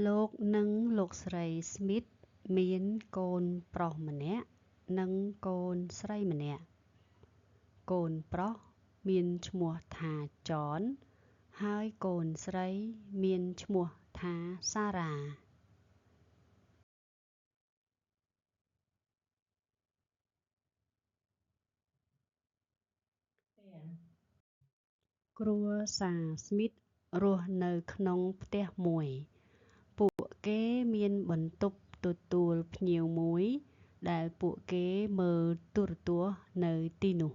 លោកនិងលោកស្រី Smith មានកូនប្រុសម្នាក់និងកូនស្រីម្នាក់កូនប្រុសមានឈ្មោះថា John ហើយកូនស្រីមានឈ្មោះថា Sarah គ្រួសារ Smith រស់នៅក្នុងផ្ទះមួយពួកគេមានបន្ទប់ទទួលភ្ញៀវមួយដែលពួកគេមើលទូរទស្សន៍នៅទីនោះ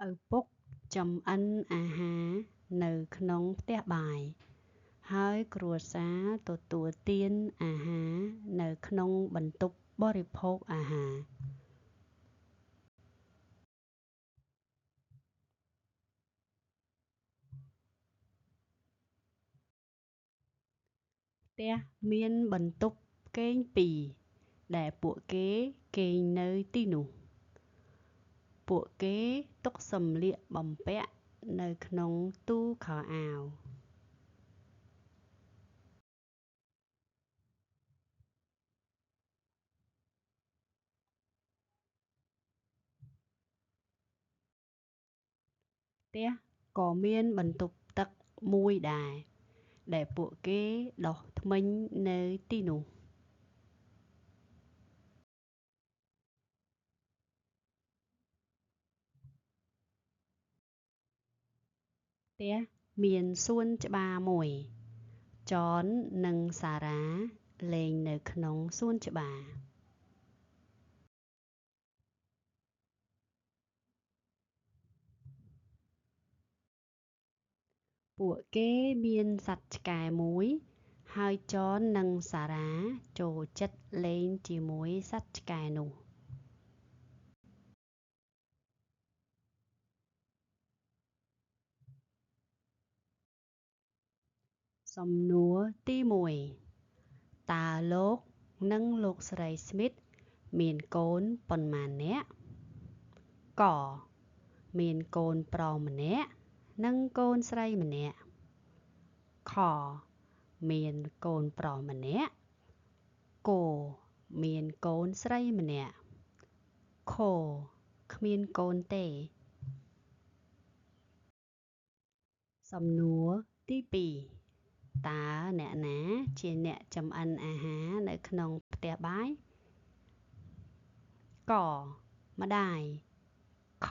ឪពុកចម្អិនអាហារនៅក្នុងផ្ទះបាយហើយគ្រួសារទទួលទានអាហារនៅក្នុងបន្ទប់បរិភោគអាហារផ្ទះមានបន្ទប់គេងពីរដែលពួកគេគេងនៅទីនោះពួកគេទុកសម្លៀកបំពាក់នៅក្នុងទូខោអាវផ្ទះក៏មានបន្ទប់ទឹកមួយដែរដែលពួកគេដុសធ្មេញនៅទីនោះផ្ទះមានសួនច្បារមួយ John និង Sarah លេងនៅក្នុងសួនច្បារពួកគេមានសត្វឆ្កែមួយហើយ John និង Sarah ចូលចិត្តលេងជាមួយសត្វឆ្កែនោះសំណួរទីមួយតើលោកនិងលោកស្រី Smith មានកូនប៉ុន្មាននាក់កមានកូនប្រុសម្នាក់និងកូនស្រីម្នាក់ខមានកូនប្រុសម្នាក់គមានកូនស្រីម្នាក់ខគ្មានកូនទេសំណួរទីពីរតើអ្នកណាជាអ្នកចម្អិនអាហារនៅក្នុងផ្ទះបាយកម្ដាយខ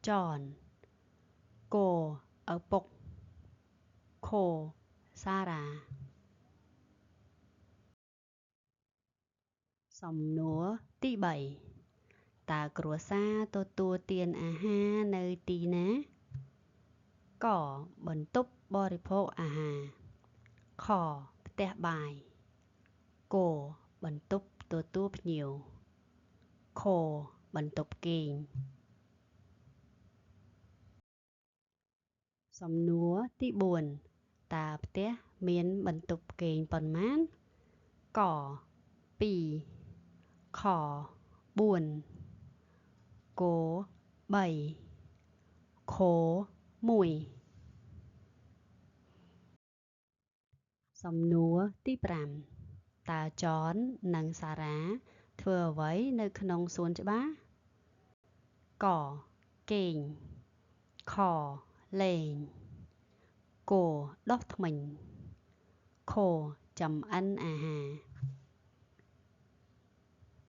John គឪពុកខ Sarah សំណួរទីបីតើគ្រួសារទទួលទានអាហារនៅទីណាកបន្ទប់បរិភោគអាហារខផ្ទះបាយគបន្ទប់ទទួលភ្ញៀវខបន្ទប់គេងសំណួរទីបួនតើផ្ទះមានបន្ទប់គេងប៉ុន្មានកពីរខបួនគបីខមួយសំណួរទីប្រាំតើ John និង Sarah ធ្វើអ្វីនៅក្នុងសួនច្បារកគេងខលេងគដុសធ្មេញខចម្អិនអាហារ